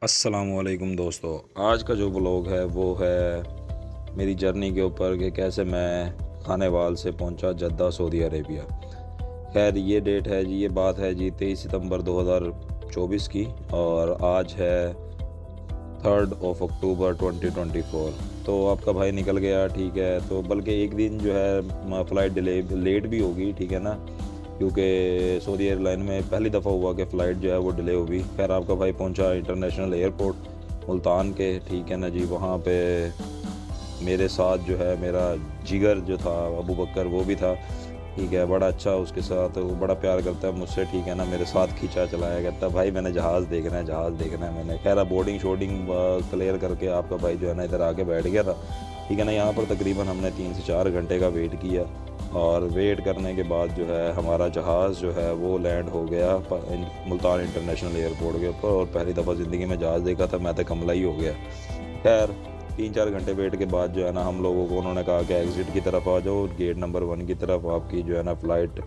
अस्सलामुअलैकुम दोस्तों। आज का जो व्लॉग है वो है मेरी जर्नी के ऊपर कि कैसे मैं खानेवाल से पहुंचा जद्दा सऊदी अरेबिया। खैर ये डेट है जी, ये बात है जी 23 सितंबर 2024 की, और आज है 3 अक्टूबर 2024। तो आपका भाई निकल गया, ठीक है। तो बल्कि एक दिन जो है फ़्लाइट डिले लेट भी होगी, ठीक है ना, क्योंकि सऊदी एयरलाइन में पहली दफ़ा हुआ कि फ़्लाइट जो है वो डिले हुई। खैर आपका भाई पहुंचा इंटरनेशनल एयरपोर्ट मुल्तान के, ठीक है ना जी। वहाँ पे मेरे साथ जो है मेरा जिगर जो था अबू बकर वो भी था, ठीक है। बड़ा अच्छा उसके साथ, वो बड़ा प्यार करता है मुझसे, ठीक है ना। मेरे साथ खींचा चलाया कहता भाई मैंने जहाज़ देखना है, जहाज़ देखना है। मैंने खैर बोर्डिंग शोर्डिंग क्लियर करके आपका भाई जो है ना इधर आके बैठ गया था, ठीक है ना। यहाँ पर तकरीबन हमने 3 से 4 घंटे का वेट किया, और वेट करने के बाद जो है हमारा जहाज़ जो है वो लैंड हो गया मुल्तान इंटरनेशनल एयरपोर्ट के ऊपर। और पहली दफ़ा ज़िंदगी में जहाज़ देखा था मैं, तो कमला ही हो गया। खैर 3 4 घंटे वेट के बाद जो है ना हम लोगों को उन्होंने कहा कि एग्ज़िट की तरफ आ जाओ, गेट नंबर 1 की तरफ आपकी जो है ना फ़्लाइट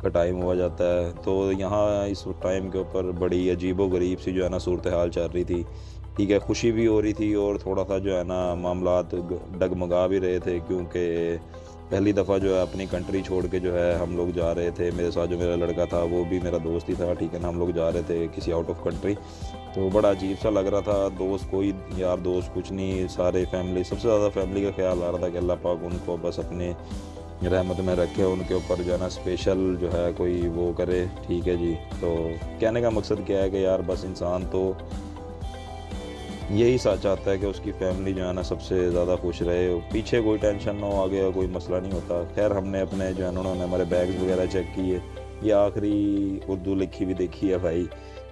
का टाइम हुआ जाता है। तो यहाँ इस टाइम के ऊपर बड़ी अजीबो गरीब सी जो है ना सूरत हाल चल रही थी, ठीक है। खुशी भी हो रही थी और थोड़ा सा जो है ना मामलात डगमगा भी रहे थे, क्योंकि पहली दफ़ा जो है अपनी कंट्री छोड़ के जो है हम लोग जा रहे थे। मेरे साथ जो मेरा लड़का था वो भी मेरा दोस्त ही था, ठीक है ना। हम लोग जा रहे थे किसी आउट ऑफ कंट्री, तो बड़ा अजीब सा लग रहा था। दोस्त कोई यार दोस्त कुछ नहीं, सारे फैमिली, सबसे ज़्यादा फैमिली का ख्याल आ रहा था कि अल्लाह पाक उनको बस अपने रहमत में रखे, उनके ऊपर जो है ना स्पेशल जो है कोई वो करे, ठीक है जी। तो कहने का मकसद क्या है कि यार बस इंसान तो यही सा चाहता है कि उसकी फैमिली जो है ना सबसे ज़्यादा खुश रहे, पीछे कोई टेंशन ना हो, आगे कोई मसला नहीं होता। खैर हमने अपने जो है ना उन्होंने हमारे बैग्स वगैरह चेक किए। ये आखिरी उर्दू लिखी भी देखी है भाई,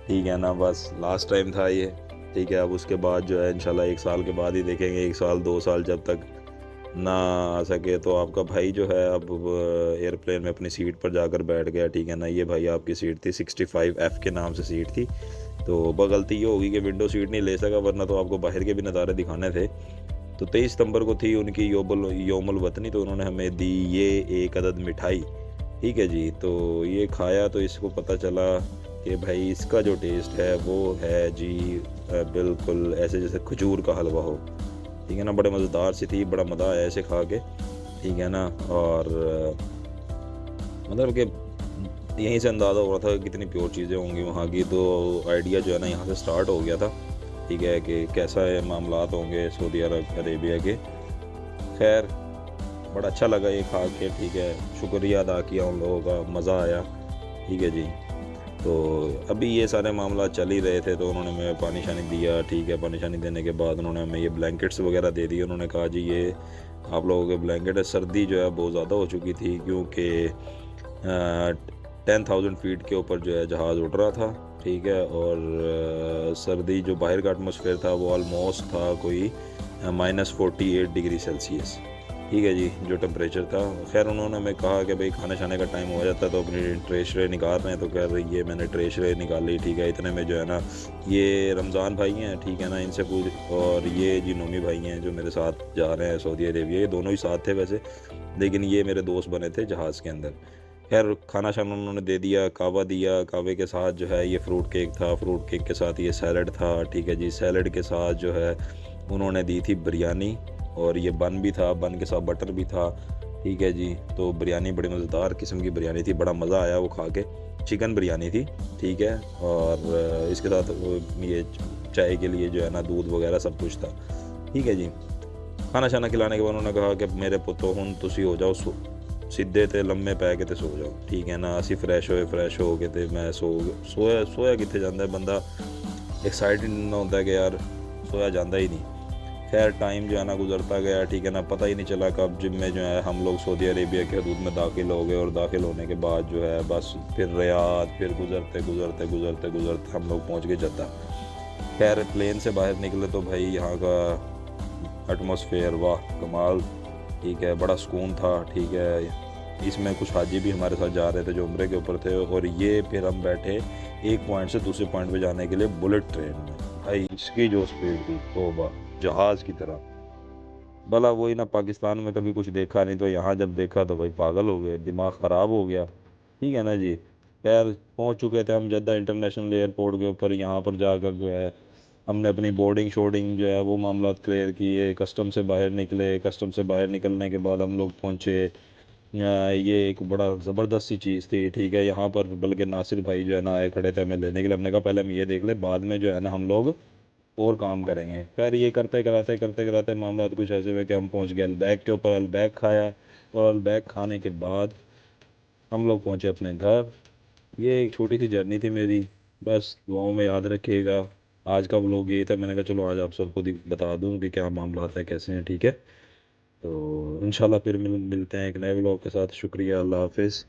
ठीक है ना। बस लास्ट टाइम था ये, ठीक है। अब उसके बाद जो है इंशाल्लाह 1 साल के बाद ही देखेंगे, 1 साल 2 साल जब तक ना आ सके। तो आपका भाई जो है अब एयरप्लेन में अपनी सीट पर जाकर बैठ गया, ठीक है ना। ये भाई आपकी सीट थी 65F के नाम से सीट थी। तो बगलती ये होगी कि विंडो सीट नहीं ले सका, वरना तो आपको बाहर के भी नज़ारे दिखाने थे। तो 23 सितंबर को थी उनकी योमुल वतनी, तो उन्होंने हमें दी ये एक अदद मिठाई, ठीक है जी। तो ये खाया तो इसको पता चला कि भाई इसका जो टेस्ट है वो है जी बिल्कुल ऐसे जैसे खजूर का हलवा हो, ठीक है ना। बड़े मज़ेदार सी थी, बड़ा मज़ा आया ऐसे खा के, ठीक है ना। और मतलब कि यहीं से अंदाज़ा हो रहा था कि कितनी प्योर चीज़ें होंगी वहाँ की। तो आइडिया जो है ना यहाँ से स्टार्ट हो गया था, ठीक है, कि कैसा है मामलात होंगे सऊदी अरेबिया के। खैर बड़ा अच्छा लगा ये खा के, ठीक है। शुक्रिया अदा किया उन लोगों का, मज़ा आया, ठीक है जी। तो अभी ये सारे मामला चल ही रहे थे, तो उन्होंने हमें पानी शानी दिया, ठीक है। पानी शानी देने के बाद उन्होंने हमें ये ब्लैंकेट्स वगैरह दे दिए। उन्होंने कहा जी ये आप लोगों के ब्लैंकेट है। सर्दी जो है बहुत ज़्यादा हो चुकी थी, क्योंकि 10,000 फीट के ऊपर जो है जहाज़ उड़ रहा था, ठीक है। और सर्दी जो बाहर का एटमॉस्फेयर था वो ऑलमोस्ट था कोई -48 डिग्री सेल्सियस, ठीक है जी, जो टेम्परेचर था। खैर उन्होंने हमें कहा कि भाई खाने शाने का टाइम हो जाता है, तो अपनी ट्रे श्रे निकाल रहे हैं। तो कह रही है मैंने ट्रे श्रे निकाली, ठीक है। इतने में जो है ना ये रमज़ान भाई हैं, ठीक है ना, इनसे पूछ। और ये जी नोमी भाई हैं जो मेरे साथ जा रहे हैं सऊदी अरेबिया। ये दोनों ही साथ थे वैसे, लेकिन ये मेरे दोस्त बने थे जहाज़ के अंदर। खैर खाना शाना उन्होंने दे दिया, कावा दिया। कावे के साथ जो है ये फ्रूट केक था, फ्रूट केक के साथ ये सैलड था, ठीक है जी। सैलड के साथ जो है उन्होंने दी थी बिरयानी, और ये बन भी था, बन के साथ बटर भी था, ठीक है जी। तो बिरयानी बड़ी मज़ेदार किस्म की बिरयानी थी, बड़ा मज़ा आया वो खा के। चिकन बिरयानी थी, ठीक है। और इसके साथ ये चाय के लिए जो है ना दूध वगैरह सब कुछ था, ठीक है जी। खाना शाना खिलाने के बाद उन्होंने कहा कि मेरे पुत्तो हुन तुसी हो जाओ सीधे ते लम्मे पै के ते सो जाओ, ठीक है ना। असी फ्रैश हो के ते मैं सोया सोया कितने जाता है बंदा, एक्साइटेड इन्ना होता है कि यार सोया जाता ही नहीं। खैर टाइम जो है ना गुजरता गया, ठीक है ना। पता ही नहीं चला कब जिम में जो है हम लोग सऊदी अरेबिया के हदूद में दाखिल हो गए। और दाखिल होने के बाद जो है बस फिर रियाद, फिर गुजरते गुजरते गुजरते गुजरते हम लोग पहुँच गए जद्दा। खैर प्लेन से बाहर निकले तो भाई यहाँ का एटमॉस्फेयर वाह कमाल, ठीक है। बड़ा सुकून था, ठीक है। इसमें कुछ हाजी भी हमारे साथ जा रहे थे जो उम्रे के ऊपर थे। और ये फिर हम बैठे एक पॉइंट से दूसरे पॉइंट पे जाने के लिए बुलेट ट्रेन में। भाई इसकी जो स्पीड थी तोबा, जहाज़ की तरह। भला वही ना, पाकिस्तान में कभी कुछ देखा नहीं, तो यहाँ जब देखा तो भाई पागल हो गए, दिमाग ख़राब हो गया, ठीक है ना जी। खैर पहुँच चुके थे हम जद्दा इंटरनेशनल एयरपोर्ट के ऊपर। यहाँ पर जाकर जो है हमने अपनी बोर्डिंग शोर्डिंग जो है वो मामला क्लियर किए, कस्टम से बाहर निकले, कस्टम से बाहर निकलने के बाद हम लोग पहुँचे। ये एक बड़ा ज़बरदस्त सी चीज़ थी, ठीक है। यहाँ पर बल्कि नासिर भाई जो है ना आए खड़े थे हमें लेने के लिए। हमने कहा पहले हम ये देख ले, बाद में जो है ना हम लोग और काम करेंगे। खैर ये करते कराते मामला कुछ ऐसे हुए कि हम पहुंच गए बैग के ऊपर। बैग खाया और बैग खाने के बाद हम लोग पहुंचे अपने घर। ये एक छोटी सी जर्नी थी मेरी, बस दुआओं में याद रखिएगा। आज का व्लॉग ये था, मैंने कहा चलो आज आप सबको बता दूं कि क्या मामला है, कैसे हैं, ठीक है। तो इंशाल्लाह फिर मिलते हैं एक नए व्लॉग के साथ। शुक्रिया, अल्लाह हाफिज़।